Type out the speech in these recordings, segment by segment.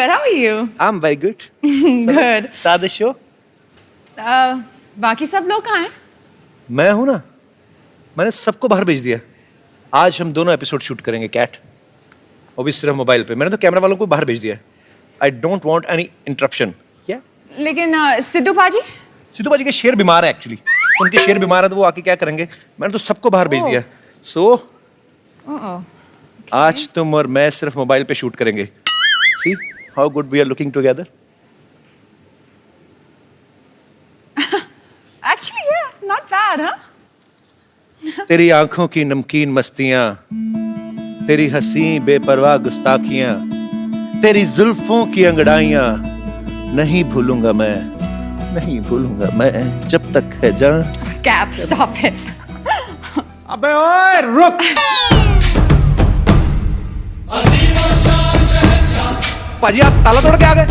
good. How are you? I'm very good. Good. Start the show. बाकी सब लोग कहाँ हैं? मैं हूं ना, मैंने सबको बाहर भेज दिया। आज हम दोनों एपिसोड शूट करेंगे कैट, वो भी सिर्फ मोबाइल पे। मैंने तो कैमरा वालों को बाहर भेज दिया। I don't want any interruption. क्या? लेकिन सिद्धू पाजी? सिद्धू पाजी के शेर बीमार है एक्चुअली, उनके शेर बीमार है तो वो आके क्या करेंगे। मैंने तो सबको बाहर भेज दिया। सो आज तुम और मैं सिर्फ मोबाइल पे शूट करेंगे। See how good we are looking together. Actually, yeah, not bad, huh? तेरी आंखों की नमकीन मस्तियां, तेरी हंसी बेपरवाह गुस्ताखियां, तेरी जुल्फों की अंगड़ाइयां नहीं भूलूंगा मैं, नहीं भूलूंगा मैं जब तक है जान। Cap, stop it. अबे ओए रुक। पाजी आप ताला तोड़ के आ गए।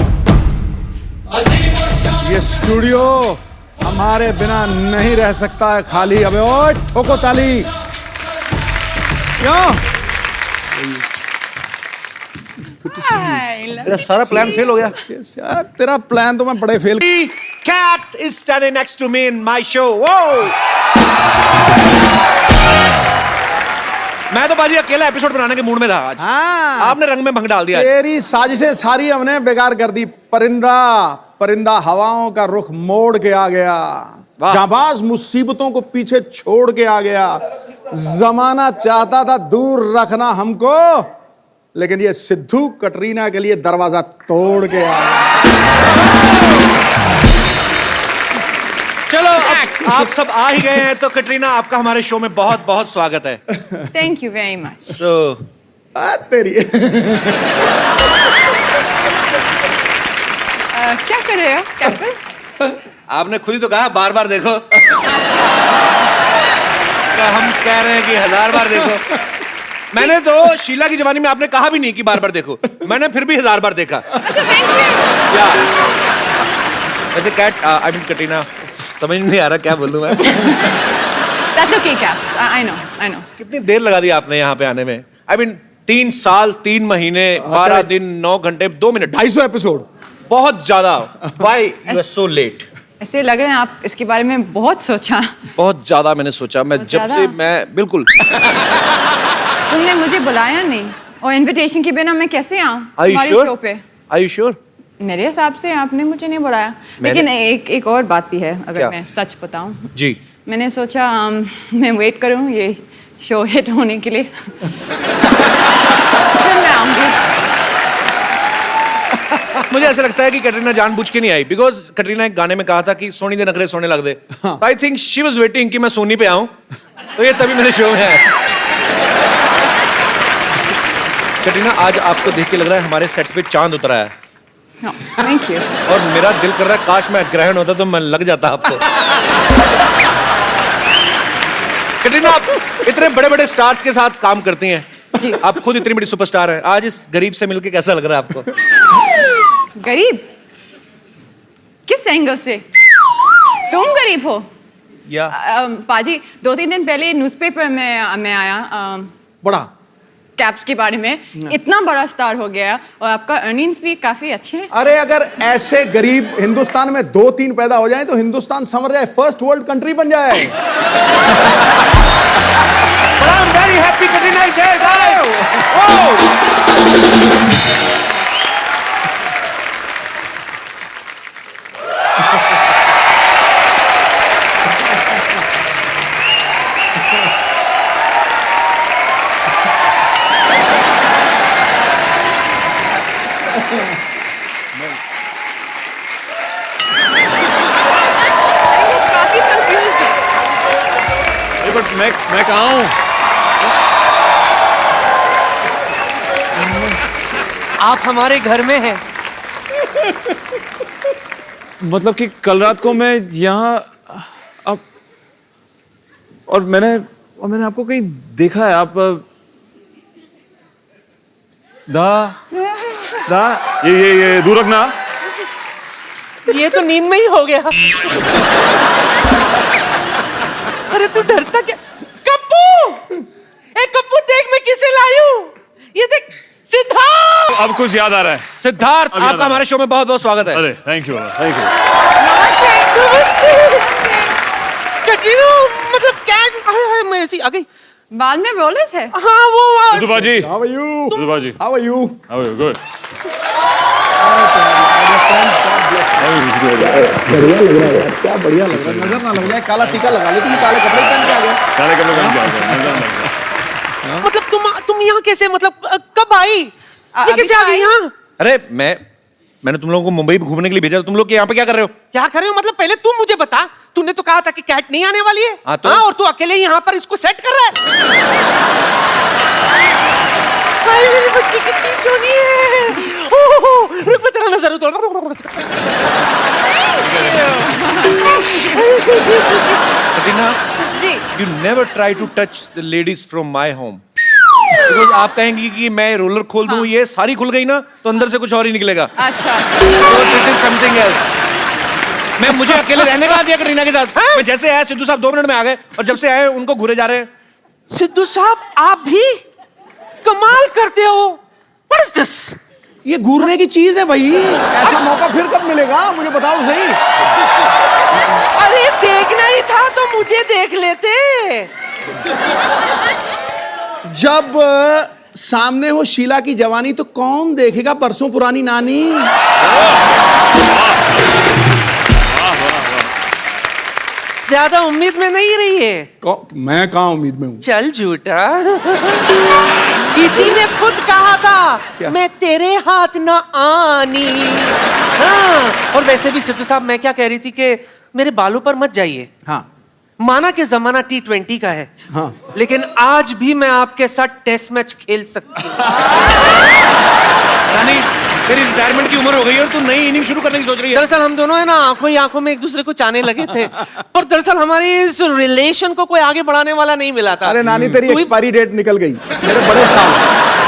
ये स्टूडियो हमारे बिना नहीं रह सकता है खाली। अबे ओए ठोको ताली। क्यों? मेरा सारा प्लान फेल हो गया। यार तेरा प्लान तो मैं बड़े fail. Cat is standing next to me in my show. Whoa! मैं तो बाजी अकेला एपिसोड बनाने के मूड में था आज। हाँ, आपने रंग में भंग डाल दिया। तेरी साजिशें सारी हमने बेकार कर दी। परिंदा हवाओं का रुख मोड़ के आ गया, जाबाज मुसीबतों को पीछे छोड़ के आ गया। जमाना चाहता था दूर रखना हमको, लेकिन ये सिद्धू कटरीना के लिए दरवाजा तोड़ के आ गया। चलो आप सब आ ही गए हैं तो कटरीना आपका हमारे शो में बहुत बहुत स्वागत है। Thank you very much. So, तेरी क्या कर रहे हो, कैप्टन? आपने खुद ही तो कहा बार बार देखो। तो हम कह रहे हैं कि 1000 बार देखो। मैंने तो शीला की जवानी में आपने कहा भी नहीं कि बार बार देखो, मैंने फिर भी 1000 बार देखा। अच्छा, thank you. वैसे कैट आई मीन कटरीना समझ नहीं आ रहा क्या बोलूं मैं। That's okay, Cap. I know. कितनी देर लगा दी आपने यहाँ पे आने में? आई मीन 3 साल 3 महीने 12 दिन 9 घंटे 2 मिनट 250 एपिसोड। बहुत ज्यादा। Why you are so late? ऐसे लग रहे हैं आप इसके बारे में बहुत सोचा। बहुत ज्यादा मैंने सोचा। मैं जब से मैं बिल्कुल। तुमने मुझे बुलाया नहीं और इनविटेशन के बिना मैं कैसे आऊँ तुम्हारे शो पे? Are you sure? मेरे हिसाब से आपने मुझे नहीं बुलाया। लेकिन एक और बात भी है, अगर मैं सच बताऊं। जी। मैंने सोचा मैं वेट करूं ये शो हिट होने के लिए। फिर मैं आऊंगी। मुझे ऐसा लगता है कि कटरीना जानबूझ के नहीं आई, बिकॉज कटरीना एक गाने में कहा था कि सोनी दे नखरे सोने लग दे। I think she was waiting कि मैं सोनी पे आऊं, तो ये तभी मेरे शो में है। कटरीना आज आपको देख के लग रहा है हमारे सेट पे चांद उतरा है। Thank you. और मेरा दिल कर रहा है काश मैं ग्रहण होता तो मैं लग जाता आपको। कटरीना आप इतने बड़े बड़े स्टार्स के साथ काम करती हैं जी। आप खुद इतनी बड़ी सुपरस्टार हैं, आज इस गरीब से मिलके कैसा लग रहा है आपको? गरीब? किस एंगल से? तुम गरीब हो? या पाजी 2-3 दिन पहले न्यूज़पेपर में आया बड़ा कैप्स के बारे में, इतना बड़ा स्टार हो गया और आपका अर्निंग्स भी काफी अच्छे हैं। अरे अगर ऐसे गरीब हिंदुस्तान में 2-3 पैदा हो जाए तो हिंदुस्तान समझ जाए, फर्स्ट वर्ल्ड कंट्री बन जाए। I'm very happy Katrina is here, guys. काफी कंफ्यूज्ड है। बट मैं कहाँ हूँ? आप हमारे घर में हैं। मतलब कि कल रात को मैं यहाँ अब और मैंने आपको कहीं देखा है। आप दा ये दूर रखना। ये तो नींद में ही हो गया। अरे तू डरता क्या? कप्पू, ए कप्पू देख मैं किसे लाई हूँ। ये देख सिद्धार्थ। अब कुछ याद आ रहा है। सिद्धार्थ, अब याद आपका आ हमारे शो में बहुत बहुत स्वागत है। अरे thank you, thank you. Katrina, मतलब क्या? हाय हाय, मैं ऐसी आ गई। बाल में रोलर्स है। हाँ वो सिद्धू बाजी, How are you? सिद्धू बाजी, How are you? how are you? Good. क्या बढ़िया लग रहा है, नजर ना लग जाए, काला टीका लगा ले, तुम काले कपड़े पहन के आ गए। काले कपड़े पहन के आ गए। मतलब तुम यहाँ कैसे, मतलब कब आई? ये अभी कैसे तो आ गई आई। यहाँ? अरे मैंने तुम लोगों को मुंबई घूमने के लिए भेजा, तुम लोग यहाँ पे क्या कर रहे हो? क्या कर रहे हो? मतलब पहले तुम मुझे बता, तूने तो कहा था कि कैट नहीं आने वाली है। हाँ, तो? और तू अकेले यहाँ पर इसको सेट कर रहा है। हाय, मेरी बच्ची कितनी सोनी है। ओह, रुक मैं तेरा नजर उतार। कटरीना, जी। you never try to touch the ladies from my home. Because आप कहेंगी कि मैं रोलर खोल दूं, ये सारी खुल गई ना, तो अंदर से कुछ और ही निकलेगा। अच्छा। So this is something else. मैं मुझे अकेले रहने का दिया कटरीना के साथ। मैं जैसे आया, सिद्धू साहब 2 मिनट में आ गए, और जब से आए उनको घूरे जा रहे हैं। सिद्धू साहब, आप भी कमाल करते हो। What is this? ये घूरने की चीज है भाई, ऐसा मौका फिर कब मिलेगा, मुझे बताओ सही। अरे देखना ही था तो मुझे देख लेते। जब सामने हो शीला की जवानी तो कौन देखेगा बरसों पुरानी नानी। ज्यादा उम्मीद में नहीं रही है। मैं कहाँ उम्मीद में हूँ। चल झूठा। किसी ने खुद कहा था, क्या? मैं तेरे हाथ न आनी। हाँ, और वैसे भी सिद्धू साहब, मैं क्या कह रही थी कि मेरे बालों पर मत जाइए। हाँ माना कि जमाना T20 का है, हाँ। लेकिन आज भी मैं आपके साथ टेस्ट मैच खेल सकती हूँ। रानी, तेरी रिटायरमेंट की उम्र हो गई है और तू नई इनिंग शुरू करने की सोच रही है। दरअसल हम दोनों है ना, आंखों ही आंखों में एक दूसरे को चाहने लगे थे, पर दरअसल हमारी इस रिलेशन को कोई आगे बढ़ाने वाला नहीं मिला था। अरे नानी, तेरी तू ही- एक्सपायरी डेट निकल गई, मेरे बड़े साल।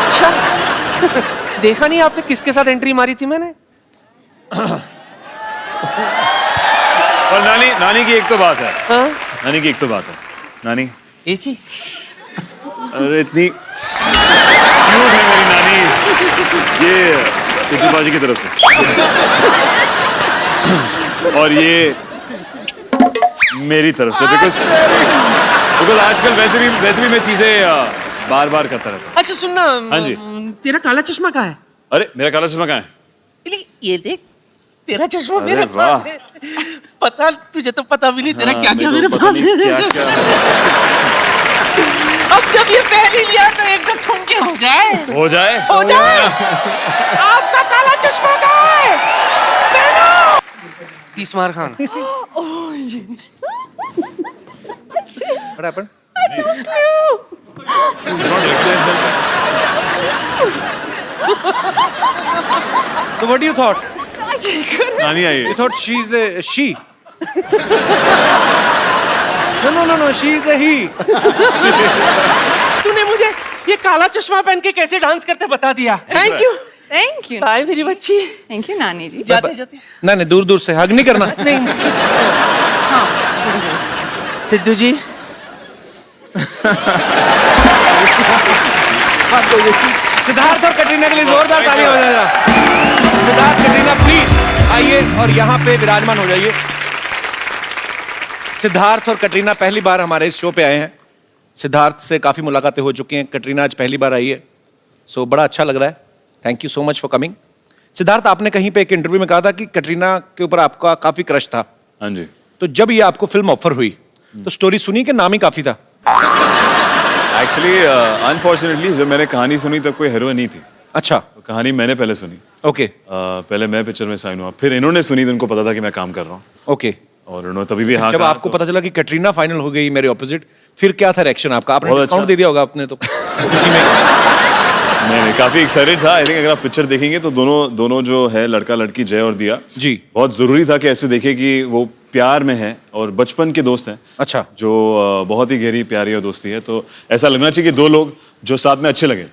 अच्छा। देखा नहीं आपने किसके साथ एंट्री मारी थी मैंने? और नानी की एक तो बात है। हाँ? नानी की एक तो बात है। नानी, एक ही। अरे इतनी क्यूट है मेरी नानी। ये सिद्धू बाजी की तरफ से, और ये मेरी तरफ से, बिकॉज आजकल वैसे भी मैं चीजें बार बार करता रहता अच्छा सुनना, हाँ जी। तेरा काला चश्मा कहाँ है? हूँ। अरे मेरा काला चश्मा कहाँ है? ये देख, तेरा चश्मा अरे मेरे वाह। पास है। पता, तुझे तो पता भी नहीं तेरा हाँ, क्या क्या मेरे मेरे को पता पास नहीं है। क्या अब जब ये पहन ही लिया तो एक ठुमके के हो जाए। हो जाए। हो जाए। आपका काला चश्मा कहाँ है? पहनो। तीसमार Khan. What happened? So what do you thought? नानी आई। You thought she's a she? No, she is a he. तूने मुझे ये काला चश्मा पहन के कैसे डांस करते बता दिया। Thank you. Thank you. Bye मेरी बच्ची। थैंक यू नानी जी। जाते जाते। नहीं, दूर से हग नहीं करना। नहीं। हाँ। सिद्धू जी। सिद्धार्थ और कटरीना के लिए जोरदार ताली हो जाएगा। सिद्धार्थ, कटरीना प्लीज आइए और यहाँ पे विराजमान हो जाइए। सिद्धार्थ और कटरीना पहली बार हमारे इस शो पे आए हैं। सिद्धार्थ से काफी मुलाकातें हो चुकी हैं, कटरीना आज पहली बार आई है, सो बड़ा अच्छा लग रहा है। Thank you so much for coming. Siddharth, आपने कहीं पे एक इंटरव्यू में कहा था कि कटरीना के ऊपर आपका काफी क्रश था। हाँ जी। तो जब ये आपको फिल्म ऑफर हुई तो स्टोरी सुनी कि नाम ही काफी था? एक्चुअली अनफॉर्चुनेटली जब मैंने कहानी सुनी तब कोई हीरोइन नहीं थी। अच्छा, तो कहानी मैंने पहले सुनी। ओके पहले मैं पिक्चर में साइन हुआ, फिर इन्होंने सुनी तो उनको पता था कि मैं काम कर रहा हूँ, ओके। और उन्होंने तभी भी हाँ जब कहा, आपको तो- पता चला कि कटरीना फाइनल हो गई मेरे ऑपोजिट, फिर क्या था रिएक्शन आपका? आपने बहुत डिस्काउंट अच्छा। दे दिया होगा अपने तो खुशी में। नहीं, काफी एक्साइटेड था। आई थिंक अगर आप पिक्चर देखेंगे तो दोनों जो है लड़का लड़की जय और दिया जी, बहुत जरूरी था कि ऐसे देखे कि वो प्यार में है और बचपन के दोस्त हैं। अच्छा। जो बहुत ही गहरी प्यारी और दोस्ती है, तो ऐसा लगना चाहिए कि दो लोग जो साथ में अच्छे लगे।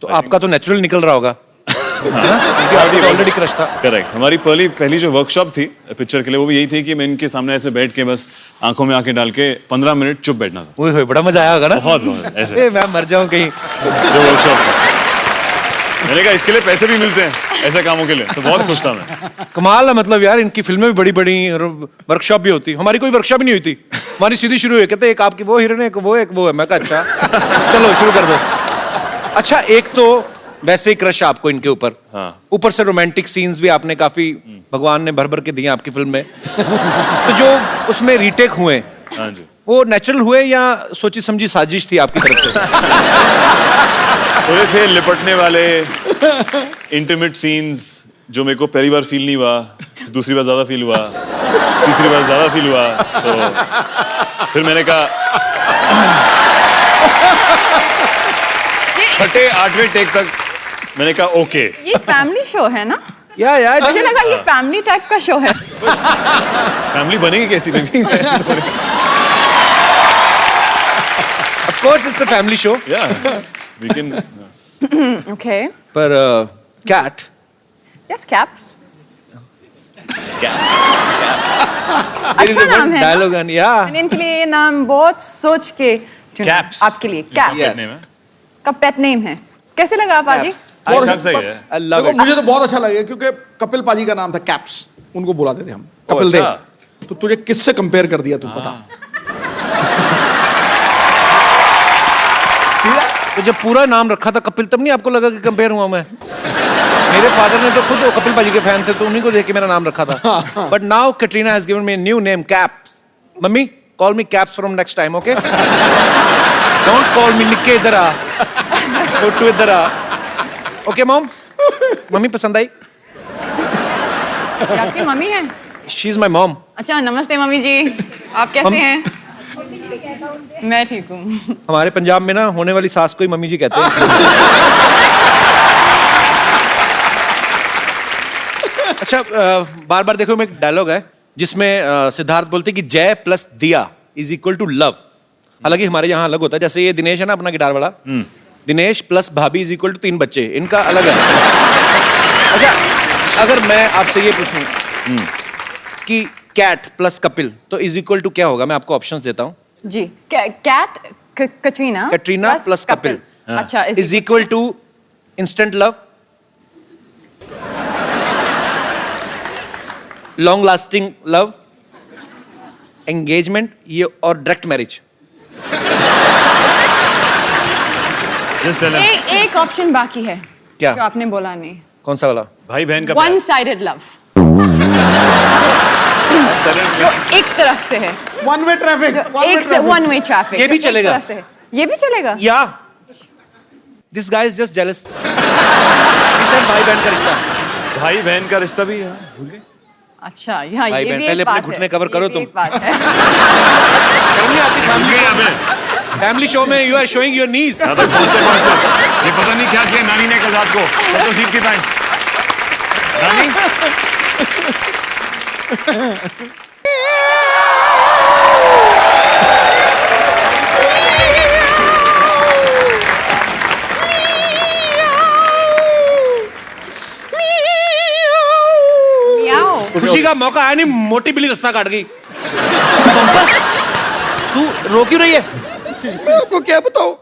तो आपका तो नेचुरल निकल रहा होगा, क्योंकि आपको ऑलरेडी क्रश था। करेक्ट। हमारी पहली जो वर्कशॉप थी पिक्चर के लिए वो भी यही थी कि मैं इनके सामने ऐसे बैठ के बस आंखों में आंखें डाल के 15 मिनट चुप बैठना था। ओए होए, बड़ा मजा आया होगा ना? बहुत ऐसे ए, मैं मर जाऊं कहीं। जो वर्कशॉप मैंने कहा इसके लिए पैसे भी मिलते हैं ऐसे कामों के लिए, तो बहुत खुश था मैं। कमाल है, मतलब यार इनकी फिल्में भी बड़ी बड़ी और वर्कशॉप भी होती। हमारी कोई वर्कशॉप ही नहीं हुई थी, हमारी सीधी शुरू हुई। कहते एक आपकी वो हीरोइन है, एक वो है। मैं कहा अच्छा चलो शुरू कर दो। अच्छा, एक तो वैसे ही क्रश आपको इनके ऊपर, हाँ। ऊपर से रोमांटिक सीन्स भी आपने काफी भगवान ने भर भर के दिए आपकी फिल्म में। तो जो उसमें रीटेक हुए, हाँ जी, वो नेचुरल हुए या सोची समझी साजिश थी आपकी तरफ से? थोड़े थे लिपटने वाले इंटीमेट सीन्स जो मेरे को पहली बार फील नहीं हुआ, दूसरी बार ज्यादा फील हुआ, तीसरी बार ज्यादा फील हुआ, तो फिर मैंने कहा छठे आठवें टेक तक मैंने कहा ओके। ये फैमिली शो है ना? या मुझे लगा ये फैमिली टाइप का शो है। फैमिली बनेगी कैसी बनेगी? Of course it's a family show. या वी कैन। ओके, पर कैट, यस, कैप्स। अच्छा नाम है ना? डायलॉग एंड या मैंने इनके लिए ये नाम बहुत सोच के चुना। Caps। आपके लिए कैप्स का पेट नेम है। कैसे लगा पाजी? और ठीक सही है। आई लव देखो इट। मुझे तो बहुत अच्छा लगे क्योंकि कपिल पाजी का नाम था कैप्स, उनको बुलाते थे हम कपिल अच्छा। देव। तो तुझे किससे कंपेयर कर दिया तू बता? तो जब पूरा नाम रखा था कपिल, तब नहीं आपको लगा कि कंपेयर हुआ मैं? मेरे फादर ने तो खुद कपिल पाजी के फैन थे, तो उन्हीं को देख के मेरा नाम रखा था। But now Katrina has given me new name, caps. Mummy call me caps from next time, okay? Don't call मी निक्के, इधर आ, छोटू इधर आ। Okay mom? मम्मी पसंद आई? ये आपकी मम्मी है? She is my mom. अच्छा, नमस्ते मम्मी जी, आप कैसे हैं? मैं ठीक हूँ। हमारे पंजाब में ना होने वाली सास को ही मम्मी जी कहते हैं। अच्छा, बार बार देखो में एक डायलॉग है जिसमें सिद्धार्थ बोलते हैं कि जय प्लस दिया इज इक्वल टू लव। हालांकि हमारे यहाँ अलग होता है, जैसे ये दिनेश है ना अपना गिटार वाला, दिनेश प्लस भाभी इज इक्वल टू 3 बच्चे, इनका अलग है। अच्छा, अगर मैं आपसे ये पूछूं कि कैट प्लस कपिल तो इज इक्वल टू क्या होगा? मैं आपको ऑप्शंस देता हूं जी। कैट कटरीना प्लस कपिल अच्छा, is equal to instant love, long lasting love, engagement, ये और डायरेक्ट मैरिज। एक ऑप्शन बाकी है क्या? जो आपने बोला नहीं। कौन सा वाला? भाई बहन का वन साइडेड लव, जो एक तरफ से है, वन वे ट्रैफिक, एक से वन वे ट्रैफिक। ये भी चलेगा? ये भी चलेगा। या this guy is just jealous. भाई बहन का रिश्ता, भाई बहन का रिश्ता भी है। भूल गए? अच्छा, यहाँ भाई ये बहन, भी पहले एक अपने बात घुटने है। कवर करो ये भी तुम। एक बात है। नहीं आती भूल गए यहाँ पे। फैमिली शो में you are showing your knees. हाँ, तो पहुंचते ये पता नहीं क्या किया नानी ने कल रात को फोटो शूट के टाइम। नानी याओ। खुशी का मौका आया नहीं, मोटी बिल्ली रास्ता काट गई। तू रो क्यों रही है? मैं आपको क्या बताऊं,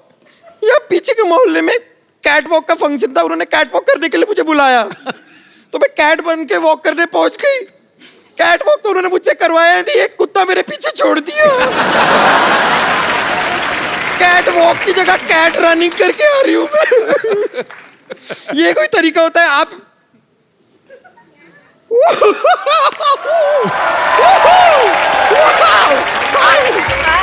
यहाँ पीछे के मोहल्ले में कैट वॉक का फंक्शन था, उन्होंने कैट वॉक करने के लिए मुझे बुलाया, तो मैं कैट बन के वॉक करने पहुंच गई। कैट वॉक तो उन्होंने मुझसे करवाया नहीं, एक कुत्ता मेरे पीछे छोड़ दिया। कैट वॉक की जगह कैट रनिंग करके आ रही हूं मैं। ये कोई तरीका होता है? आप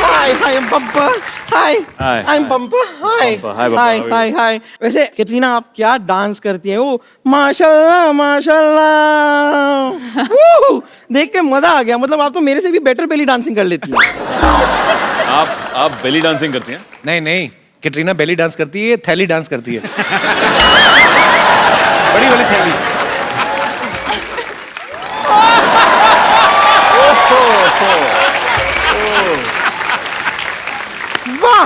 Hi, hi, I'm Bumper. Hi, Hi. I'm Bumper. Hi, Bumper. Hi, Bumper. hi, How are hi, hi. वैसे कैटरीना आप क्या डांस करती हैं? वो माशाल्लाह, माशाल्लाह। Woo! देख के मजा आ गया। मतलब आप तो मेरे से भी बेटर बेली डांसिंग कर लेती हैं। आप बेली डांसिंग करती हैं? नहीं नहीं, कैटरीना बेली डांस करती है, थैली डांस करती है। बड़ी वाली थैली। वाह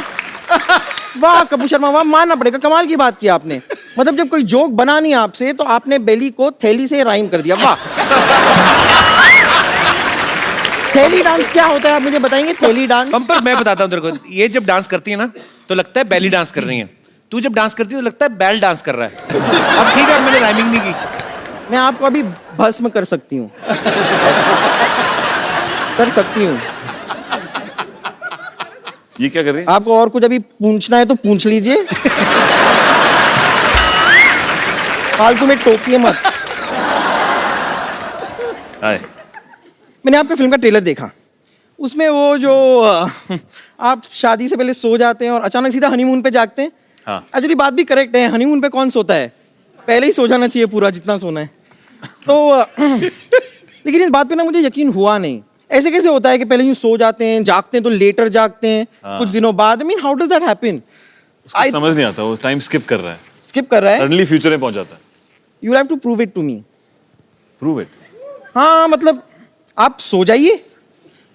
वाह कपूर शर्मा, वाह, मानना पड़ेगा, कमाल की बात की आपने। मतलब जब कोई जोक बना नहीं आपसे तो आपने बेली को थैली से राइम कर दिया। वाह। थैली डांस क्या होता है आप मुझे बताएंगे? थैली डांस पंपर मैं बताता हूँ तेरे को, ये जब डांस करती है ना तो लगता है बेली डांस कर रही है, तू जब डांस करती है तो लगता है बैल डांस कर रहा है। अब ठीक है, अब मैंने राइमिंग नहीं की। मैं आपको अभी भस्म कर सकती हूँ। कर सकती हूँ। ये क्या कर रही है? आपको और कुछ अभी पूछना है तो पूछ लीजिए। फालतू में टोकिए मत। हाय। मैंने आपके फिल्म का ट्रेलर देखा। उसमें वो जो आप शादी से पहले सो जाते हैं और अचानक सीधा हनीमून पे जागते हैं। हाँ। एक्चुअली बात भी करेक्ट है, हनीमून पे कौन सोता है? पहले ही सो जाना चाहिए पूरा जितना सोना है। तो लेकिन इस बात पे ना मुझे यकीन हुआ नहीं। ऐसे कैसे होता है कि पहले यूं सो जाते हैं, जागते हैं तो लेटर जागते हैं कुछ दिनों बाद? I mean how does that happen? समझ नहीं आता, वो टाइम स्किप कर रहा है, स्किप कर रहा है। सडनली फ्यूचर में पहुंच जाता है। You have to prove it to me. Prove it. हाँ मतलब आप सो जाइए,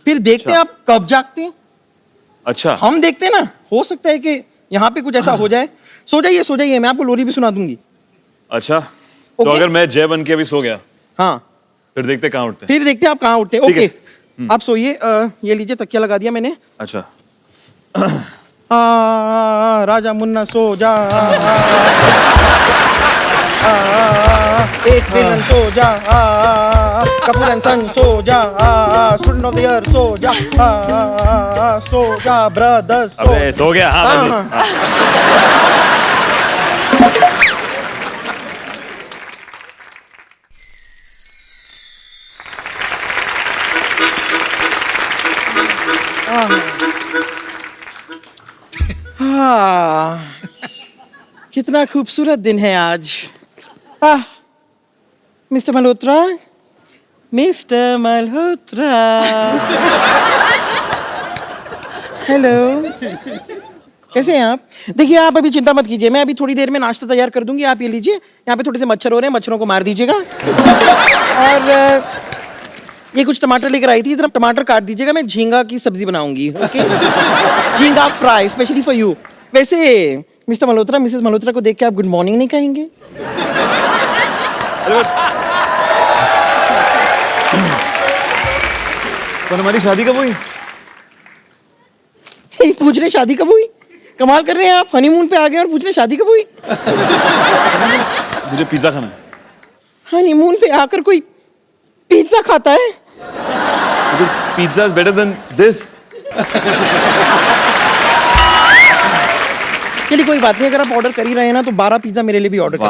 फिर देखते हैं आप कब जागते हैं। अच्छा। हम देखते हैं ना, हो सकता है कि यहाँ पे कुछ ऐसा हो जाए। सो जाइए, मैं आपको लोरी भी सुना दूंगी। अच्छा, तो Okay. अगर मैं जय बन के अभी सो गया, हाँ, फिर देखते कहाँ उठते हैं। फिर देखते हैं आप कहाँ उठते हैं। ठीक है। ओके, आप सोइए। ये लीजिए, तकिया लगा दिया मैंने। अच्छा। राजा मुन्ना सो जा। एक विलन सो जा। कपूर एंड सन सो जा। Student of the year so जा। सो जा ब्रदर्स सो। अबे सो गया। हाँ, हाँ, बस, हाँ। कितना खूबसूरत दिन है आज। Mister Malhotra, mister Malhotra. Hello, कैसे हैं आप? देखिए आप अभी चिंता मत कीजिए, मैं अभी थोड़ी देर में नाश्ता तैयार कर दूंगी। आप ये लीजिए, यहाँ पे थोड़े से मच्छर हो रहे हैं, मच्छरों को मार दीजिएगा। और ये कुछ टमाटर लेकर आई थी, इतना टमाटर काट दीजिएगा, मैं झींगा की सब्जी बनाऊंगी। ओके, झींगा फ्राई स्पेशली फॉर यू। वैसे मिस्टर मल्होत्रा, मिसेस मल्होत्रा को देख के आप गुड मॉर्निंग नहीं कहेंगे? तो हमारी शादी कब हुई? पूछ रहे शादी कब हुई? कमाल कर रहे हैं आप, हनीमून पे आ गए और पूछ रहे शादी कब हुई? मुझे पिज्जा खाना है। हनीमून पे आकर कोई पिज्जा खाता है? Pizza is better than this. चलिए कोई बात नहीं, अगर आप ऑर्डर कर ही रहे हैं ना तो 12 पिज्जा मेरे लिए भी ऑर्डर कर।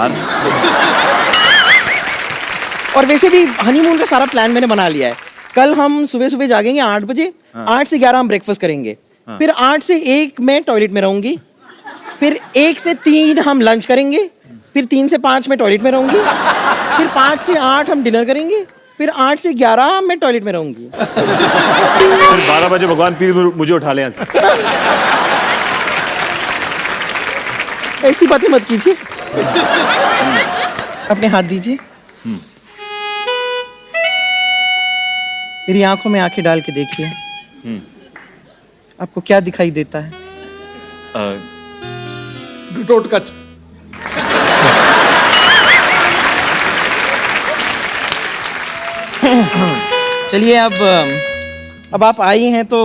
और वैसे भी हनीमून का सारा प्लान मैंने बना लिया है। कल हम सुबह सुबह जागेंगे 8 बजे। 8 से 11 हम ब्रेकफास्ट करेंगे। फिर 8 से 1 मैं टॉयलेट में रहूंगी। फिर 1 से 3 हम लंच करेंगे। फिर 3 से 5 मैं टॉयलेट में रहूंगी। फिर 5 से 8 हम डिनर करेंगे। फिर 8 से 11 मैं टॉयलेट में रहूंगी। फिर 12 बजे भगवान पीर मुझे उठा ले यहाँ से। ऐसी बातें मत कीजिए। अपने हाथ दीजिए। मेरी आंखों में आंखें डाल के देखिए। आपको क्या दिखाई देता है? घटोत्कच। चलिए अब आप आई हैं तो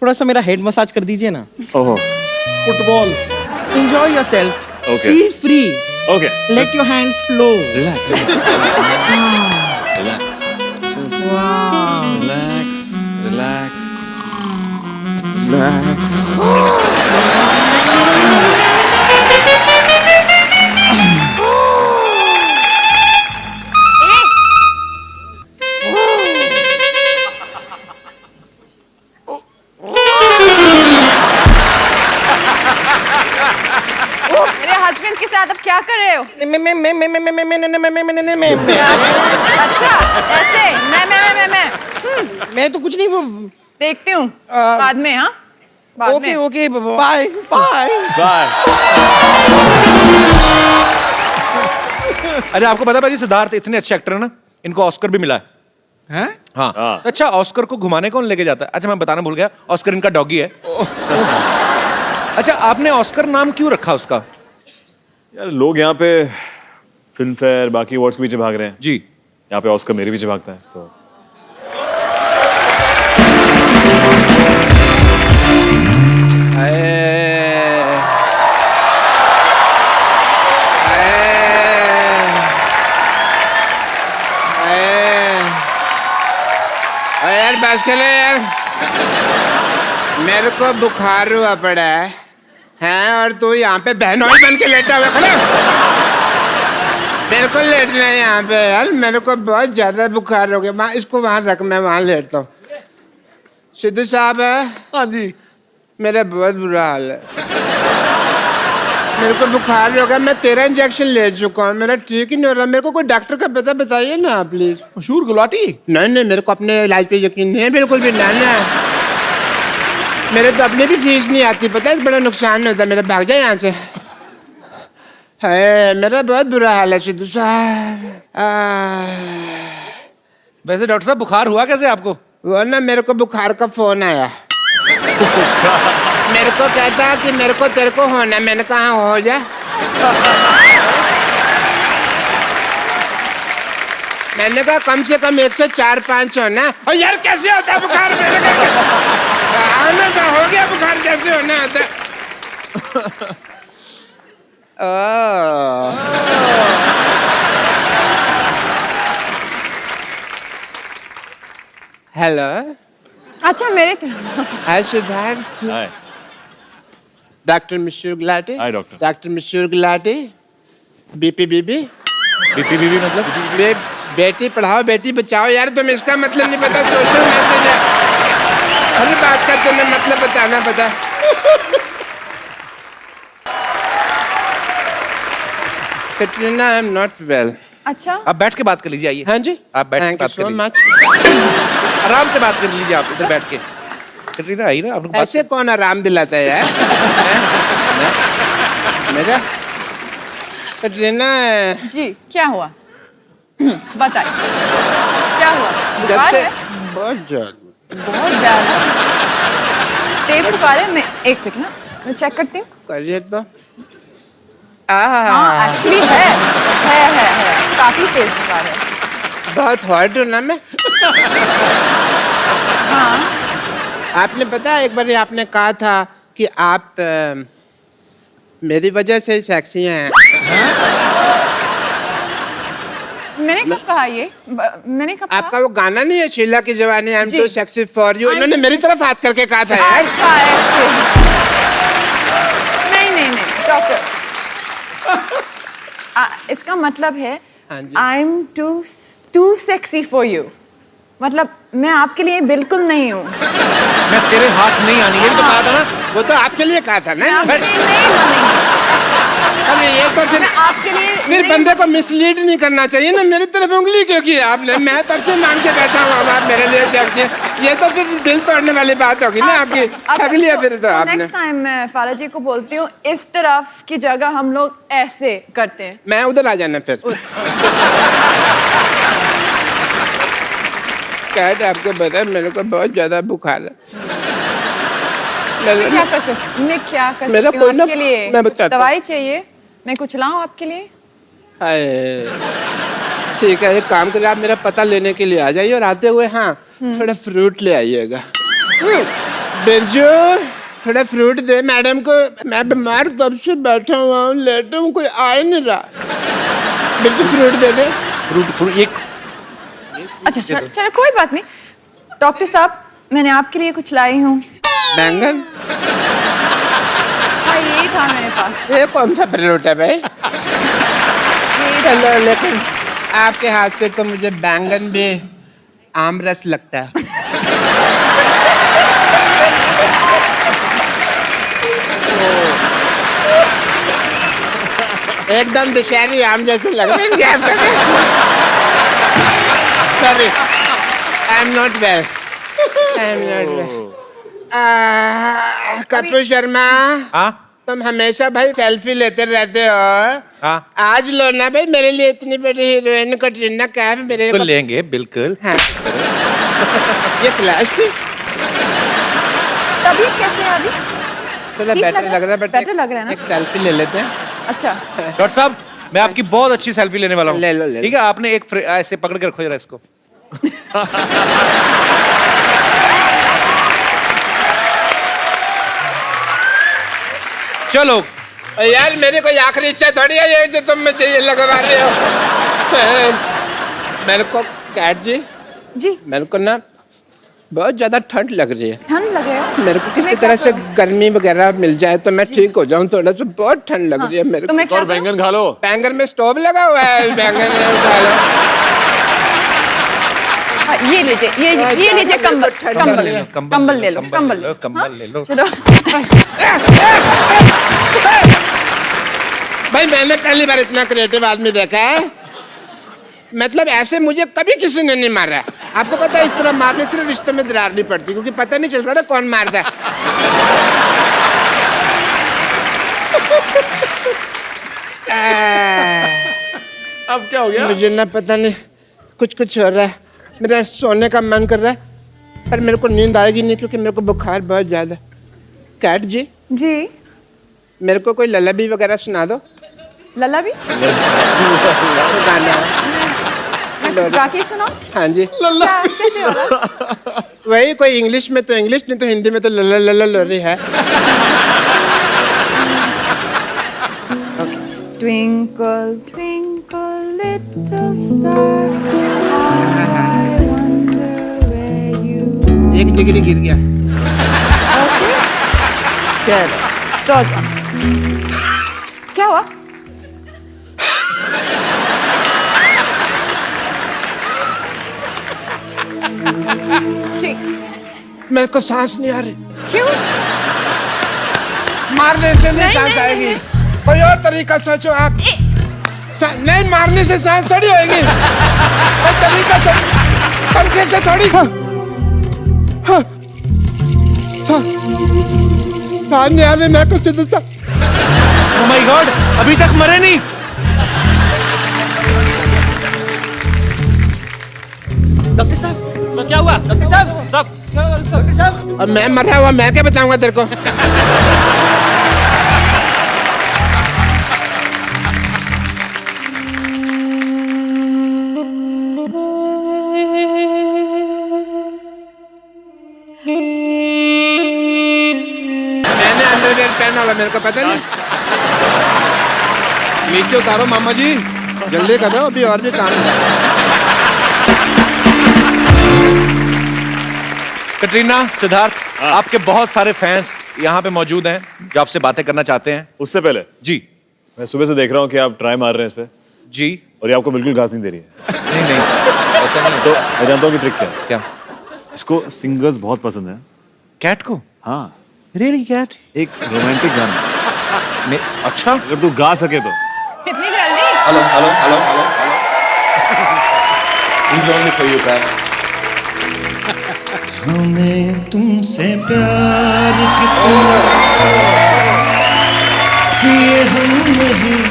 थोड़ा सा मेरा हेड मसाज कर दीजिए ना। ओहो। Football. Enjoy yourself. Okay. Feel free. Okay. Let your hands flow. Relax. Relax. Relax. Relax. Relax. मेरे हस्बैंड के साथ अब क्या कर रहे हो? अच्छा, ऐसे मैं तो कुछ नहीं वो। देखती हूँ बाद में। हाँ, बाद ओके में। Okay bye bye. बाय। अरे आपको पता है भाई, सिद्धार्थ इतने अच्छे एक्टर है ना, इनको ऑस्कर भी मिला है। हैं? हाँ। हाँ। अच्छा, ऑस्कर को घुमाने कौन लेके जाता है? अच्छा मैं बताना भूल गया, ऑस्कर इनका डॉगी है। अच्छा, आपने ऑस्कर नाम क्यों रखा उसका? यार लोग यहाँ पे फिल्म फेयर बाकी अवार्ड्स के पीछे भाग रहे हैं, जी। यहाँ पे ऑस्कर मेरे पीछे भागता है तो मेरे को बुखार हुआ पड़ा है और तू यहाँ पे बहनोई बन के लेटा हुआ खड़ा। मेरे को लेटना है यहाँ पे यार, मेरे को बहुत ज्यादा बुखार हो गया। वहाँ इसको वहाँ रख, मैं वहाँ लेटता हूँ। सिद्धू साहब है? हाँ जी। मेरा बहुत बुरा हाल है, मेरे को बुखार हो गया। मैं 13 इंजेक्शन ले चुका हूँ, मेरा ठीक ही नहीं हो रहा। मेरे को कोई डॉक्टर का पता बताइए ना प्लीज। मशहूर गुलाटी? नहीं, मेरे को अपने इलाज पे यकीन नहीं है बिल्कुल भी। ना मेरे तो अपने भी फीस नहीं आती, पता है, बड़ा नुकसान होता है मेरा। भाग जाए यहाँ से। है, मेरा बहुत बुरा हाल है सिद्धू साहब। वैसे डॉक्टर साहब बुखार हुआ कैसे आपको? वो ना मेरे को बुखार का फोन आया। मेरे को कहता कि मेरे को तेरे को होना। मैंने कहा हो जा। मैंने कहा कम से कम 104-5 होना। और यार कैसे होता बुखार? मेरे तो हो गया बुखार, कैसे होना होता? हेलो। अच्छा मेरे hi Siddharth. Hi doctor Mishra Gulati. Hi doctor. Doctor Mishra Gulati. BP BB मतलब बेटी पढ़ाओ बेटी बचाओ। यार तुम इसका मतलब नहीं पता, सोशल मैसेज है। हर बात का तुम्हें मतलब बताना पता। Katrina, I am not well. अच्छा आप बैठ के बात कर लीजिए, आइए। हाँ जी, आप बैठ के थैंक यू बात कर सो लीजिए। मच। आराम से बात कर लीजिए आप इधर बैठ के। कैटरीना आई ना, आप लोग बात ऐसे कौन आराम दिलाता है यार? मेरा कैटरीना, जी क्या हुआ? बताइए क्या हुआ? जब बुखार से है? बहुत ज्यादा बहुत ज्यादा तेज बुखार है। मैं एक सेकंड ना, मैं चेक करती हूँ। करिए तो। हाँ एक्चुअली है काफी तेज बुखार है। बहुत हॉट हूँ ना मैं। हाँ आपने पता एक बार आपने कहा था कि आप मेरी वजह से सेक्सी हैं। मैंने कब कहा ये? मैंने कब आपका कहा? वो गाना नहीं है शीला की जवानी, आई एम जी। Too sexy for you? इन्होंने मेरी तरफ हाथ करके कहा था यार। अच्छा ऐसे। नहीं डॉक्टर, इसका मतलब है हाँ जी। I am too sexy for you. मतलब मैं आपके लिए बिल्कुल नहीं हूँ। मैं तेरे हाथ नहीं आनी, ये भी तो कहा था ना। वो तो आपके लिए कहा था मैं ना। आपके लिए नहीं बनेगी। अरे ये तो फिर मैं आपके लिए फिर नहीं- बंदे को मिसलीड नहीं करना चाहिए ना। मेरी तरफ उंगली क्यों की आपने? मैं तब से मांग के बैठा हूँ, अब आप मेरे लिए सेक्सी हैं। ये तो फिर दिल तोड़ने वाली बात होगी ना आपकी। ठग लिया फिर तो आपने। नेक्स्ट टाइम मैं फारा जी को बोलती हूँ, इस तरफ की जगह हम लोग ऐसे करते हैं। मैं उधर आ जाना फिर। कैट, आपको पता है मेरे को बहुत ज्यादा बुखार है। क्या कर सकती मैं क्या कर मेरा सकती हूँ कोई ना- आपके लिए? मैं बताता हूँ। दवाई चाहिए? मैं कुछ लाऊं आपके लिए? हाय, ठीक है, एक काम करिए, आप मेरा पता लेने के लिए आ जाइए और आते हुए हाँ थोड़ा फ्रूट ले आइएगा। बिरजू, थोड़ा फ्रूट दे मैडम को। मैं बीमार तब से बैठा हुआ हूँ, लेटा हूँ, कोई आ ही नहीं रहा। बिरजू फ्रूट दे दे। फ्रूट एक अच्छा चलो कोई बात नहीं। डॉक्टर साहब, मैंने आपके लिए कुछ लाई हूँ। बैंगन? हाँ यही था मेरे पास। ये कौन सा फ्रूट है भाई? चलो, लेकिन आपके हाथ से तो मुझे बैंगन भी आम रस लगता है। एकदम दशहरी आम जैसे लग रहे हैं आपको। Sorry, I am not well. I am not well. Kapil Sharma, हाँ तुम हमेशा भाई सेल्फी लेते रहते हो। हाँ आज लो ना भाई, मेरे लिए इतनी बड़ी हीरोइन कैटरीना कैफ मेरे बिल्कुल लेंगे, बिल्कुल। हाँ। ये फ्लैश थी। तभी कैसे अभी? थोड़ा ठीक बेटर लग रहा है, बट better लग रहा है ना? एक सेल्फी ले लेते हैं। अच्छा डॉक्टर साहब, मैं आपकी बहुत अच्छी सेल्फी लेने वाला हूँ। ले लो, ले लो। ठीक है, आपने एक ऐसे पकड़ के रखो जरा इसको। चलो यार मेरी कोई आखिरी इच्छा थोड़ी है ये जो तुम मुझे ये लगवा रहे हो। मेरे को कैट जी, जी मेरे को ना बहुत ज्यादा ठंड लग रही है। ठंड लगे हो? मेरे को तुम्हें किसी क्या तरह से करूं? गर्मी वगैरह मिल जाए तो मैं ठीक हो जाऊं थोड़ा सा। बहुत ठंड लग रही है मेरे को। तुम्हें क्या और करूं? बैंगन खा लो। बैंगन में स्टोव लगा हुआ है, बैंगन में उठा लो। हाँ, ये लीजिए, ये लीजिए कंबल, कंबल ले लो, कंबल ले लो, कंबल ले लो, कंबल ले लो। चलो। भाई मैंने पहली बार इतना क्रिएटिव आदमी देखा है। मतलब ऐसे मुझे कभी किसी ने नहीं मारा। आपको पता है इस तरह मारने से रिश्ते में दरार नहीं पड़ती, क्योंकि पता नहीं चलता ना कौन मारता है। अब क्या हो गया? मुझे ना पता नहीं कुछ कुछ हो रहा है। मेरा सोने का मन कर रहा है पर मेरे को नींद आएगी नहीं क्योंकि मेरे को बुखार बहुत ज्यादा। कैट जी जी, मेरे को कोई ललाबी वगैरह सुना दो। लल्ला भी गाना है। मैं कुछ गा के सुनाऊं? हाँ जी, क्या कैसे होगा? वही कोई इंग्लिश में तो इंग्लिश, नहीं तो हिंदी में तो लला लला लोरी है। Twinkle, twinkle, little star, I wonder where you are. 1 degree गिर गया। Okay. चलो, सो जाओ। क्या हुआ? मेरे को सांस नहीं आ रही। क्यों? मारने से नहीं सांस नहीं, आएगी। कोई और तरीका सोचो आप। नहीं, मारने से सांस थोड़ी होएगी। कोई तरीका सोचो। पंखे से थोड़ी। सांस नहीं आ रही मेरे को सीधे सा। Oh my God, अभी तक मरे नहीं। डॉक्टर साहब, तो क्या हुआ? डॉक्टर साहब, डॉक्टर साहब। अब मैं मरा हुआ, मैं क्या बताऊंगा तेरे को? मैंने अंडरवेयर पहना हुआ, मेरे को पता नहीं। नीचे उतारो मामा जी, जल्दी करो, अभी और भी काम है। कटरीना, सिद्धार्थ, आपके बहुत सारे फैंस यहाँ पे मौजूद हैं जो आपसे बातें करना चाहते हैं। उससे पहले जी मैं सुबह से देख रहा हूँ कि आप ट्राई मार रहे हैं इस पे, जी। और ये आपको बिल्कुल घास नहीं दे रही है। नहीं नहीं, ऐसा नहीं। तो मैं जानता हूँ कि ट्रिक क्या है। क्या? इसको सिंगर्स बहुत पसंद है। कैट को? हाँ, रियली कैट? एक रोमांटिक गाना। अच्छा। अगर तू गा सके तो। इतनी जल्दी? Hello hello hello hello hello. Only for you Kat. हमें तुमसे प्यार कितना ये हम नहीं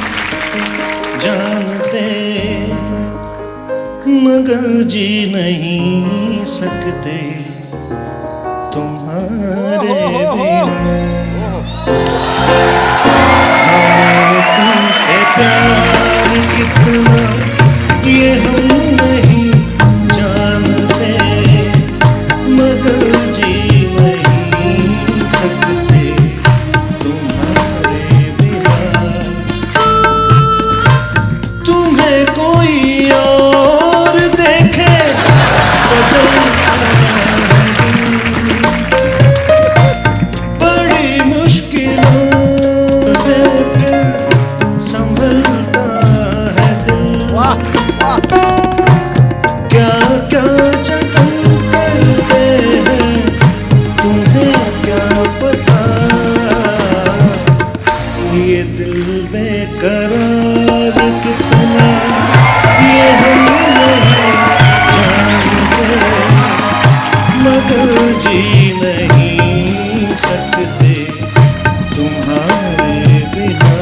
जानते, मगर जी नहीं सकते तुम्हारे बिना। हमें तुमसे प्यार कितना ये हम नहीं जानते, मगर जी नहीं सकते तुम्हारे बिना। तुम्हें कोई और देखे तो जलता है दिल, बड़ी मुश्किलों से फिर संभलता है दिल। क्या क्या जतन करते हैं तुम्हें क्या पता, ये दिल बेकरार कितना ये हम नहीं जानते, मगर जी नहीं सकते तुम्हारे बिना।